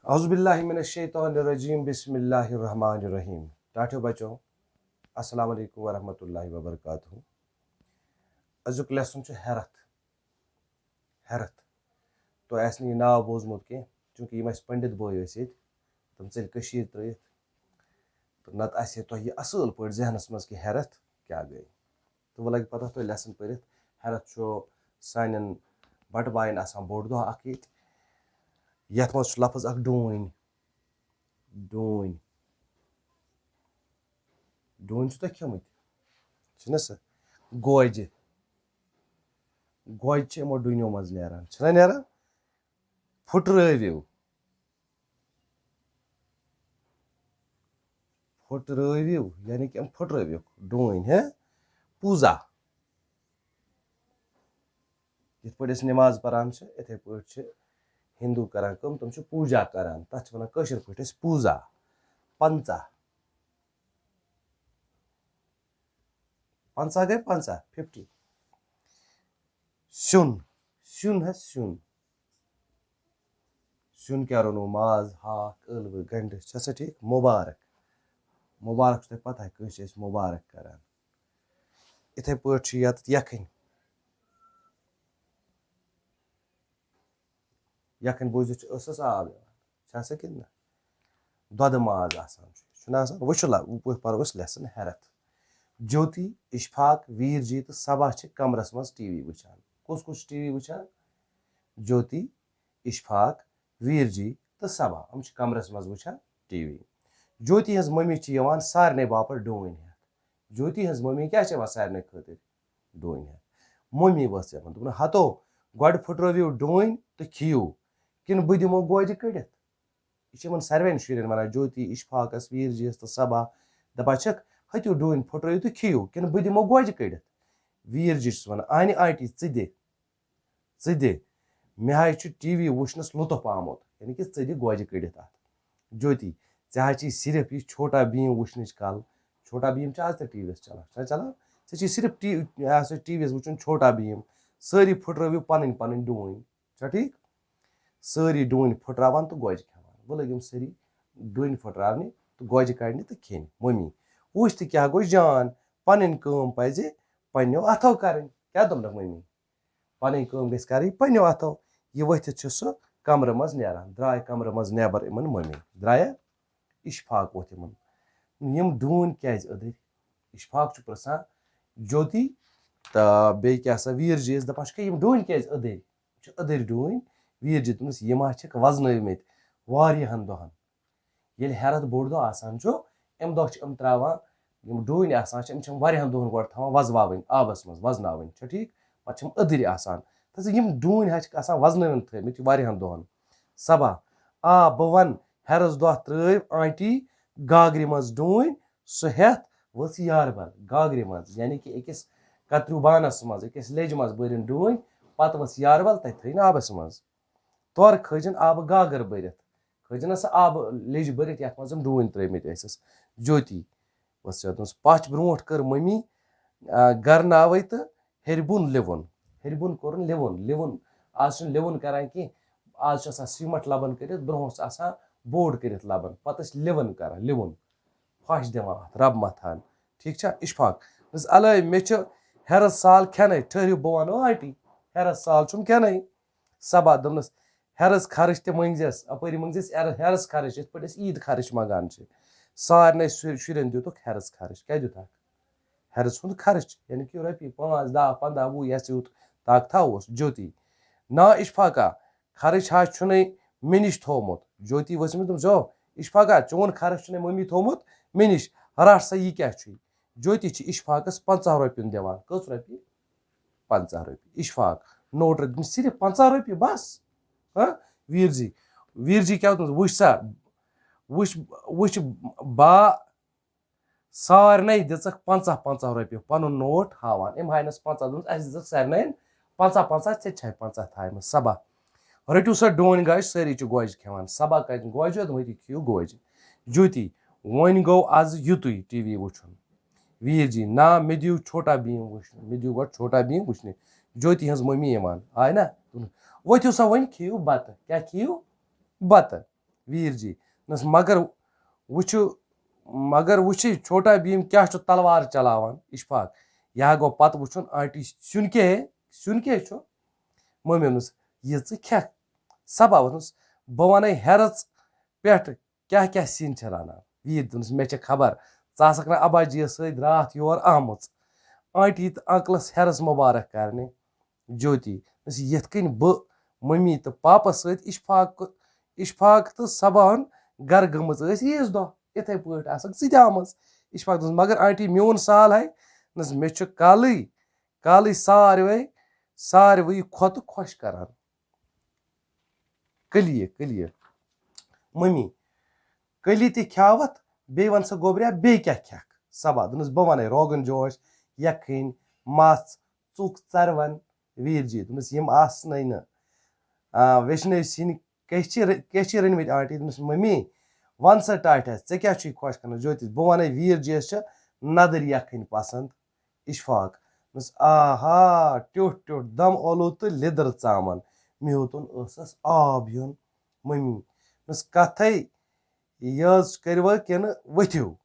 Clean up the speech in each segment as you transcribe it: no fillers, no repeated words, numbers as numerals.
औज़ुबिल्लाहिमिनश्शैतानिर्रजीम बिस्मिल्लाहिर्रहमानिर्रहीम। टाठियो बच्चों, अस्सलाम वालेकुम वरहमतुल्लाहि वबरकातुहू। अजुक लेसन हैरत हैरत तो ऐसे यह नाव बोजमुत कह चूँकि यम पंडित बोय ये तम चल कशीर त्रित तो नत आसे तो यह असल पे जहनस मज कि हैरत क्या गई तो वह लगे पता तो लेसन पढ़ित। हैरत सान बट बायन बोड़ दह ये मज लफ्ज अख डून डून डून तुह खेमुत सह गोज गोज यमो डूनो मज नारान फुटरविव फुटरविव यानी कि फुटरविक डून है पूजा ये पे नमाज परान इथे पे हिंदू करान कम तम पूजा करान तथ वन कशर पे पूजा पंचा पंचा गई 50 सुन सुन है सुन सुन क्या रोनो माज हाक अलव गंड छा ठीक मुबारक मुबारक तुम पता है कस मुबारक करान इथे पे यखन यखन बोजित आब छा कि ना दद माज वुला पर लेसन हैरत ज्योति इशफाक वीर जी तो सबा कमरस मज टीवी वुचान कुस टीवी वुचान ज्योति इशफाक वीर जी तो सबा हम कमरस मज वुचान टीवी। ज्योति हज मम्मी सारे बापर डून हेत ज्योति हज मम्मी क्या सारे खतर डून हेत मम्मी बस दोपन हतो गड फुटरविव डून तो खियो किन बह दिमो गोज कड़ित यह सारे शुरन वन ज्योति इशफाकस वीर जीस तो सबा दपा हतो डून फुटरविव तो खियो किन बह दिमो गोज कड़ित वीर जी वन आन आंटी दे मे हाय टीवी वुचनस लुत्फ आमुत यानी कि दे गोज कड़ित अत ज्योति चे सिर्फ यह छोटा भीम वुचन कल छोटा भीम आज तक टीवी चलान चलान चे सिर्फ टीवी वुचन छोटा भीम सारी फुटरविव पन पन डून छा ठीक सारी डून फुटरावान तो गोज खेवान वो लगिम सारी डून फुटरावने तो गोज कड़ने तो खेन मम्मी वुच तो क्या गो जान पन कम पज पन्नो अथो कर क्या दोनक मम्मी पन कम गई कर पन्नो अथो यह वथित सह कमर मज नारान द्राय कमर मज नेबर इन मम्मी द्राया इशफाक वोथ यम डून क्या अदर इशफाक प्रसान ज्योति तो बे क्या वीर जी दपान यम डून क्या अदर डून वीर जी दोपस यम वजन वारियाहन दोहन ये हैरत बोड़ दह आसान अम दह त्रावान डून आसान वारियाहन दोहन गो थवान वजवावन आबस मज वजनावन ठीक पे अदर आसान तो यम डून वजन थमित वारियाहन दोहन सबा आ बह वन हैरस दह त्रव आंटी गागरि मज डून सह हेथ वच यारबल गागरि मज यानी कि अकिस कतरू बानस मज अकिस लेज मज बरिन डून पत वच यारबल तथ थन आबस मज तोर खजन आब गागर बरित खजन आब लेज बरित ये मज डून त्रमित ज्योति वस पच ब्रोट कर मम्मी गरनावे तो हेरबुन लिवन हेरबुन कोर लिवन लिवन आज लिवन करान कि आज सीमट लबन कर ब्रोस बोर्ड कर लबन पत लिवन कर लिवन फश दिवान रब मथान ठीक छा इशफाक अल मे हैरस साल खेन ठहरियो बह वनो आंटी हैरस साल चुम खेन सबा दोपनस हैरस खर्च ते मंगजस अपरी मंगजस हैरस खर्च इत पे ईद खर्च मंगान सारे शुरन दितुक हैरस खर्च क्या दितक हैरस हुंद खर्च यानी कि रपी 5 10 15 20 यस यूत ताक थोस ज्योति ना इशफाका खर्च छुने मे निश थोमुत ज्योति वसमित जो इशफाका चोन खर्च छुने मम्मी थोमुत मे निश रट सा यह क्या ज्योति इशफाकस 50 रुपयन दिवान कस रुपये 50 रुपये इशफाक नोट रख सिर्फ 50 रुपये बस हाँ वीर जी क्या वुच सा वुच बा सारे दिख 50 रुपये पन नोट हावान अम हानस 50 दोपस दिख सारे 50 छे 50 थाम सबा रटू सा डोन गाज सारी गोज खेवान सबा कत गोज वही खियो गोज ज्योति वन गो आज युत टीवी वुचन वीर जी ना मे दिव छोटा भीम वुचन मे दिव गो छोटा भीम वुचन ज्योति हज मम्मी आय ना वथियो सा वन खियो बत क्या खियो बत वीर जी मगर वुची छोटा भीम क्या तलवार चलावान इशफाक यह गो पत वुचुन आंटी सुन के मम्मी वोनस ये खेक सबा वोनस बह वन हेरस पे क्या क्या सीन राना वीर दोनस मे खबर ज़क ना अबाजी सत रात योर आम आंटी तो अंकलस हेरस मुबारक करने ज्योति यथ कन बह मम्मी तो पापस सत इशफाक तो सबहन गर गमज ईज दह इथे पे सम इशफाक दोस मगर आंटी मोन साल है मे कल सारवे खोत खुश करान कलिए मम्मी कली ते ख्यावत बे वन सा गोबरिया बे क्या खेक सबा दोनस बह वन रोगन जोश यखन मस चुक चरवन वीर जी दोनस यम आसने न वैष्णव सिन कह रनमित आंटी दोनस मम्मी वन सा टाटा ऐ क्या खुश कर ज्योति बह वन वीर जी नदर यखन पसंद इशफाक आहा ट्योट ट्योट दम ओलो तो लिदर चामन मेहतुन आब युन मम्मी कथे यज करवा किन वथिव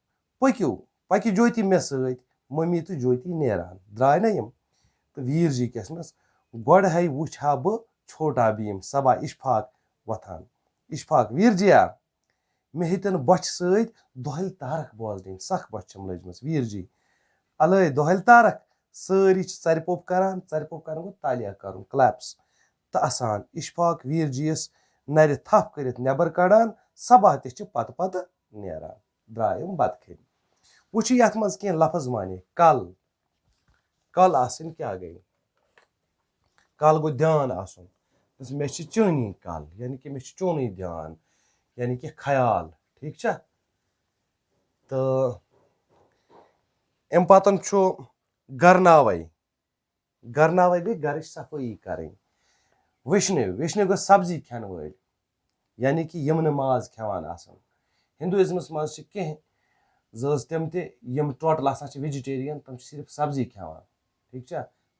पक्यू ज्योति मे सत मम्मी तो ज्योति नेरान द्राय ना यम तो वीर जी कस गोड़ है वुछा बह छोटा भीम सबा इशफाक वथान इशफाक वीर जिया मे हेतन बच सत दोहल तारक बोजन सख बच लजम वीर जी अल दोहल तारक सारी चरपोप करान गो तालिया कर क्लैप्स तो असान इशफाक वीर जीस नर थप कर नबर कड़ान सबा पत पत नेरान द्रायम बत खन वुच ये मज कह लफज माने कल आसन क्या गई कल गो ध्यान आसन मे चनी कल यानी कि मे चोन ध्यान यानी कि ख्याल ठीक तो अम पतन गरनावे गई गर सफाई करें वैष्णव गो सब्जी खेन वल यानी कि यम माज खेवान हिंदुइज्मस मज कह जज तम तम टोटल वेजिटेरियन तम सिर्फ सब्जी खेवान ठीक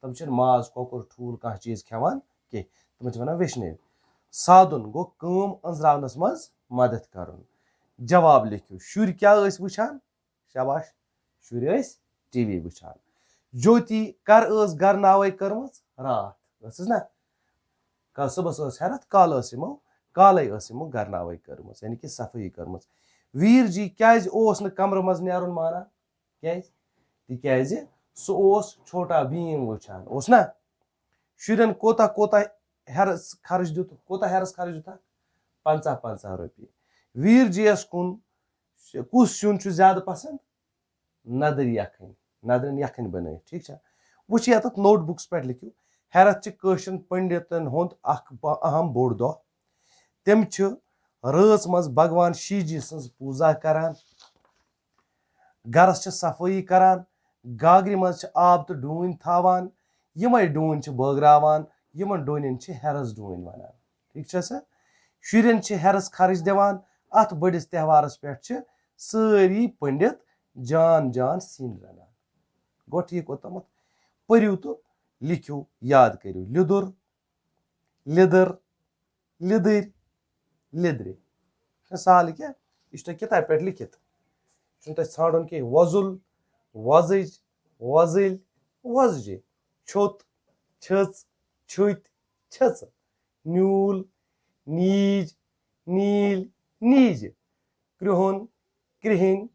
तम माज कोकुर ठूल कह चीज खेवान कह तम वन वैष्णव सादुन गो कम अंजरावनस मज मदद कर जवाब लिखियो शुर क्या वुचान शाबाश शुर टीवी वुचान ज्योति कर गरनावे कर्म रात ना कल सुबह हेरत काले गरनावे कर्म यानी कि सफाई कर्म वीर जी क्या कमर मज नेरुन माना तिज सह छोटा भीम वुचान ना शुरन कोता हेरस खर्च दुत दिता 50 रपये वीर जीस कुन कुस सिन ज्यादा पसंद नदर यखन बन ठीक वो ये नोटबुक्स पे लिखियो हेरत कशन पंडितन हुंद अहम बोड़ दह तम रच मज भगवान शिवजी सज पूजा करान गरस सफाई करान गागर मज आब तो डून थावान यमे डून बगरावान यमन डून हेरस डून वनान ठीक सा शुरन हेरस खर्च दिवान अत बड़िस त्यौहारस पे सारी पंडित जान सिन रनान गो ठीक ओतम पर्यू तो लिखियो याद करियो लिदुर लिदर लिदर लिदरे सहल क्या यह किताब पे लिखित ाड़न कह वजुल वजज वजिल वजजे छोत छच छुत छच न्यूल नीज नील नीज कृहन कृहन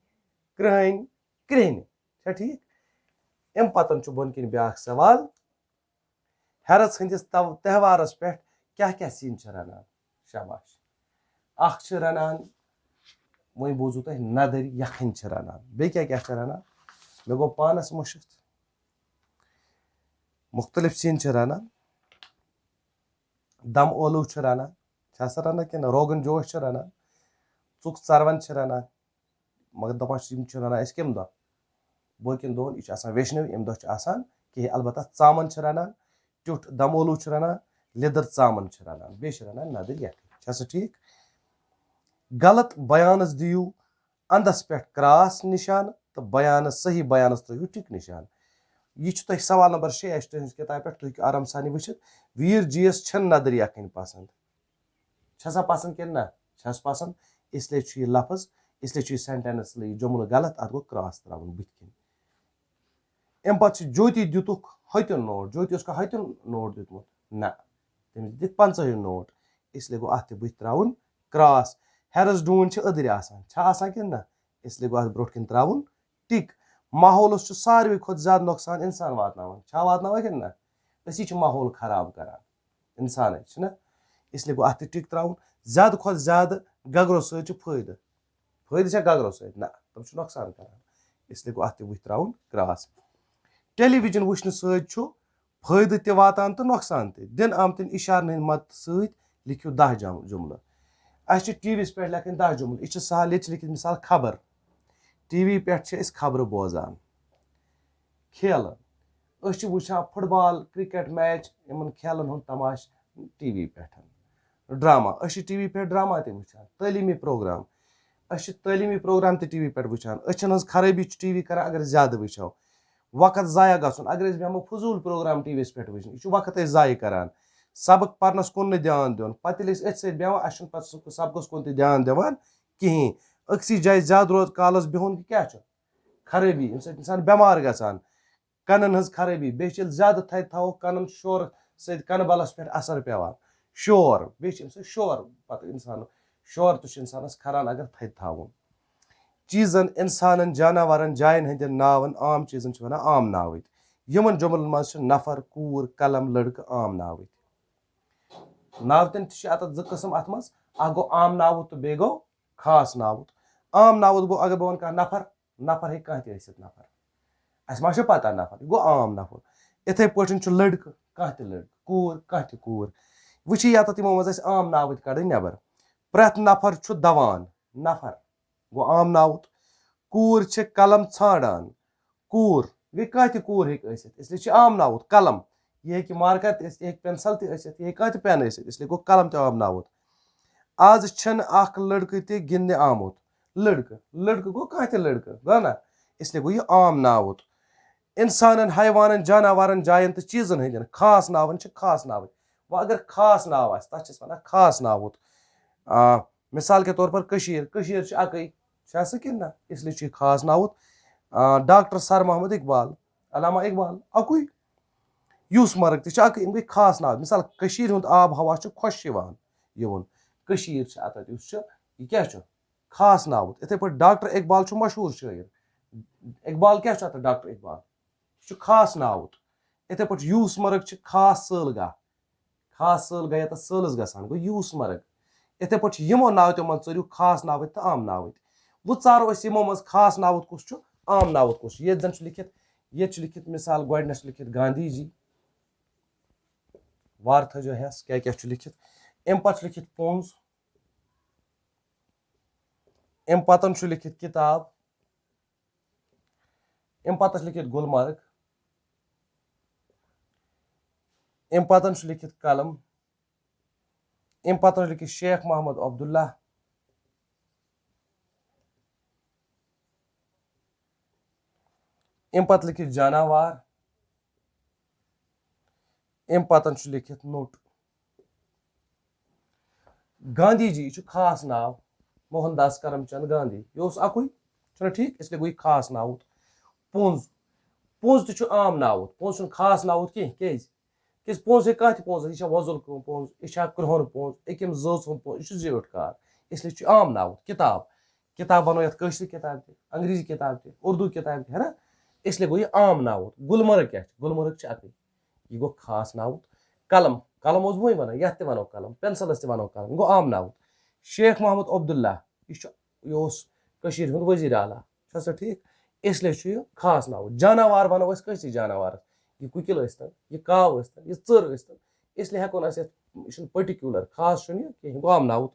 कृहन कृहन ठीक अम पतन बन कन ब्या सवाल हेरस हंदिस त्यौहारस पे क्या क्या सीन रनान शाबाश अख रनान वो बोजू तुम नदर यखन रनान बे क्या रनान मे गो पानस मुश्त मुख्तलिफ सीन रनान दम ओलू रनान रनान कि रोगन जोश रनान चुक चरवन रनान मगर दपान रनान कम दह बकन दोहन यह वैष्णव अम दह कह अलबत्ता चामन रनान ट्युट दम ओलू रनान लिदर चामन रनान बे रनान नदर यखन ठीक गलत बयानस दियो अंदस पे क्रास निशान तो बयानस सही बयानस त्रो टिक निशान यह सवाल नंबर 6 किताब पे तुम आराम सान वुचित वीर जीस नदर यखन पसंद पसंद कि ना छस पसंद इसलिए यह लफ्ज इसलिए यह सेंटेंस जुमल गलत अत गो क्रॉस त्रावन बुथ कन अम पे ज्योति दुतुक हतुन नोट ज्योति उसका हतुन नोट दुतमुत ना तमिस दिख 50 नोट इसलिए गो अत बुथ त्रावन क्रॉस हेरस डून अदर आसान कि ना इसलिए गो अत ब्रोट कन त्रावन टिक माहौलस सारे खुद ज्यादा नुकसान इंसान वातनावान कि ना असी माहौल खराब करान इंसान ना इसलिए गो अत टिक त्रावन ज्यादा खुद ज्यादा गगरो सत फायदे फायदे गगरो सत ना तम नुकसान करान इसलिए गो अत बुथ त्रावन क्रॉस टेलीविजन वुचन सत फायदे ते वातान तो नुकसान ते दिन आमतन इशारन हंद मदद सत लिखियो 10 जुमल अस टीवी पे लेखन 10 जुमल यह सहल ये लिखित मिसाल खबर टीवी पे खबर बोजान खेलन वुचान फुटबॉल क्रिकेट मैच इन खेलन हूं तमाश टीवी पे ड्रामा टीवी पे ड्रामा ते वुचान तलीमी प्रोग्राम तलीमी प्रोग्राम ते टीवी पे वुचान अचन खराबी टीवी कर अगर ज्यादा वुचो वक्त ज़ाया गन अगर बेमो फजूल प्रोग्राम टीवी पे वुचन यह वक्त ज़ाय करान सबक परनस कुन ध्यान दिन पे अथ बेवान अस सबकस कुन ध्यान दिवान कहें अक्सी जाए ज्यादा रोज कालस बिहुन क्या खराबी अम इंसान बेमार गसान कनन हज खराबी बे ज्यादा थद थो कनन शोर सन बलस पे असर पेवान शोर बे शोर पे इंसान शोर तो इंसानस खरान अगर थद थवन चीजन इंसान जानवरन जायन हंद नावन आम चीजन वन आम नाव यमन जुमलन मज नफर कूर कलम लड़क आम नाव नावतन अत ज कस्म अत मज गो आम नाव तो बे गो खास नाव आम नाव गो अगर बह वन नफर नफर हे कह नफर अस मा पता नफर गो आम नफर इथे पे लड़क कह लड़क कूर कह कूर वह ये तमो मज आम नाव कड़ नबर प्रत नफर दवान नफर गो आम नाव कूर कलम छाड़ान कूर गई कह कूर इसलिए आम नाव कलम यह हे मार्कर यह पेंसिल यह कह पेन इसलिए गो कलम तो आम नाव आज लड़क त गिंद आमुत लड़क लड़क गो कह लड़क गो ना इसलिए गो यह आम नाव इंसान हैवान जानवरन जायन तो चीजन हंदन खास नावन खास नाव वह अगर खास नाव तथ वन खास नाव मिसाल के तौर पर अकई कि ना इसलिए खास नाव doctor sir Mohammad Iqbal Allama Iqbal अकुई use मर्ग तक गई खास नाव मिसाल हूं आब हवा खुश यवन अत यह क्या खास नाव इथे पे डॉक्टर इकबाल मशहूर शायर इकबाल क्या डॉक्टर इकबाल यह खास नाव इथे पे यूस मर्ग खास सलगा ये सलस गसान गो यूस मर्ग इथे पे यमो नाव तमो चो खास नाव तो आम नाव वो चारो यमो मज खास नाव कुछ आम नाव कुछ ये जन लिखित ये लिखित मिसाल गोडनस लिखित गांधी जी वार थो हेस क्या क्या लिखित अम पे लिखित पोंज अम पतन लिखित किताब अम पत लिखित गुलमर्ग अम पतन लिखित कलम अम पतन लिखित शेख मोहम्मद अब्दुल्ला अम पत लिखित जानवर अम पतन लिखित नोट गांधी जी खास नाव मोहनदास करमचंद गांधी यह अकुई ठीक इसलिए गई खास नाव पोंज पोंज तो आम नाव पोंज खास नाव कह पोंज कह पोंज यह वजुल पोंज यह क्रहन पोंज अकिम जोन पोंज यह ज्योट कार इसलिए आम नाव किताब किताब बनो ये किताब अंग्रेजी किताब उर्दू किताब है ना इसलिए गो यह आम नाव गुलमर्ग क्या गुलमर्ग अक यह गो खास नाव कलम कलम वही वन ये वनो कलम पेंसिलस वनो कलम गो आम नाव शेख मोहम्मद अब्दुल्ला यह वजीर आला ठीक इसलिए यह खास नाव जानवर वनो कस जानवर यह कुकिल यह काव यह चर इसलिए हेकोन यह पर्टिकुलर खास कह गो आम नाव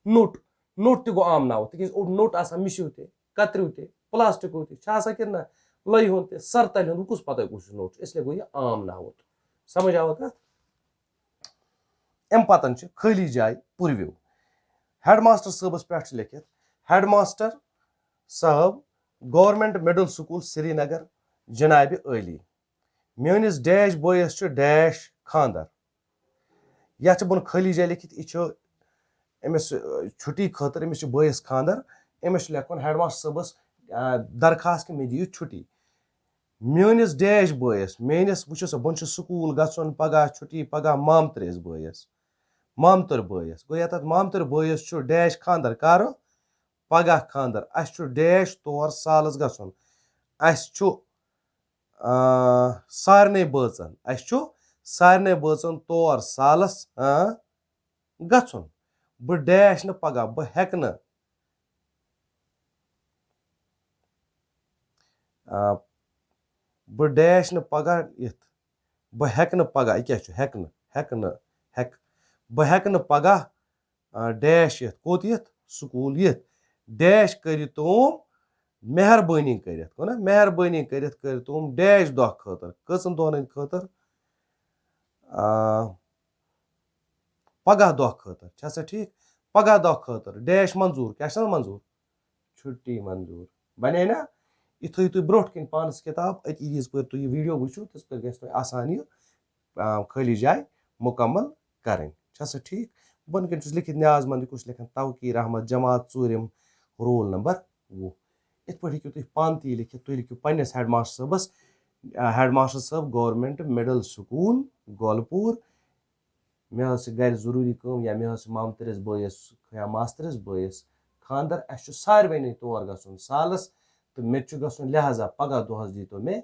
नोट नोट तो गो आम नाव तक नोट मिशु कतरु प्लास्टिक कि ना लय हूं सरतल हूं कुछ पता कुछ नोट इसलिए गो यह आम नाव समझ आव कत अम पतन खाली जाय पुरव्यू हेड मास्टर साहबस पे लिखित हेड मास्टर साहब गवर्नमेंट मिडल स्कूल श्रीनगर जनाब अली मेनिस डैश बॉयस डैश खानदर ये बुन खाली जाय लिखित यह अमिस छुट्टी खतर अमिस बयस खानदर अमिस लेखन हेडमास्टर साहबस दरखास्त कि मे दियो छुट्टी मेनिस डैश बयस मेनिस वुचो सा बन स्कूल गसन पगह छुट्टी पगह मामतरेस बयस मामतर बयस गो ये मामतर बयस डैश खानदर कर पगह खानदर अस डैश तौर सालस गसन अस सारने बचन अस सारने बचन तौर सालस गछुन बह डैश न पगह बह हेक न बह डैश न पगह इत बह हेक न पगह क्या हेक न हेक न हेक बह हेक न पगह डैश इत कोत इत स्कूल इत डैश कर तुम मेहरबानी कर मेहरबानी कर तुम डैश दह खतर कचन दोहन खतर पगह दह खतर छा ठीक पगह दह खतर डैश मंजूर क्या मंजूर छुट्टी मंजूर बने ना यह थो तुम ब्रोट कन पानस किताब अति यीज पर तुम वीडियो वुचो तस पर गस तुम आसान यह खाली जाए मुकम्मल करें छा ठीक बन कन लिखित न्याजमंद कुछ लिखन तवकीर अहमद जमात चूरिम रोल नंबर 20 इत पे हेकू तुम पान ती लिखित तुम लिखियो पन्नस हेडमास्टर साहबस हेडमास्टर साहब गवर्नमेंट मिडल स्कूल गोलपुर मे गर जरूरी कम या मे मामतरस बयस या मास्तरस बयस खानदर अस सारवे तौर गसन सालस तो मे गसन लिहाजा पगह दोहस दी तो मे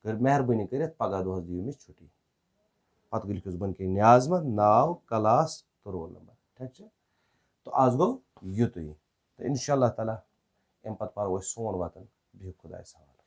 कर मेहरबानी कर पगह दोहस दियो मे छुट्टी पत लिखिस बन के न्याजमंद नाव क्लास तो रोल नंबर ठीक तो आज गो युत तो इंशाल्लाह ताला अम पत पो सोन वतन बिहु खुदायस हवाले।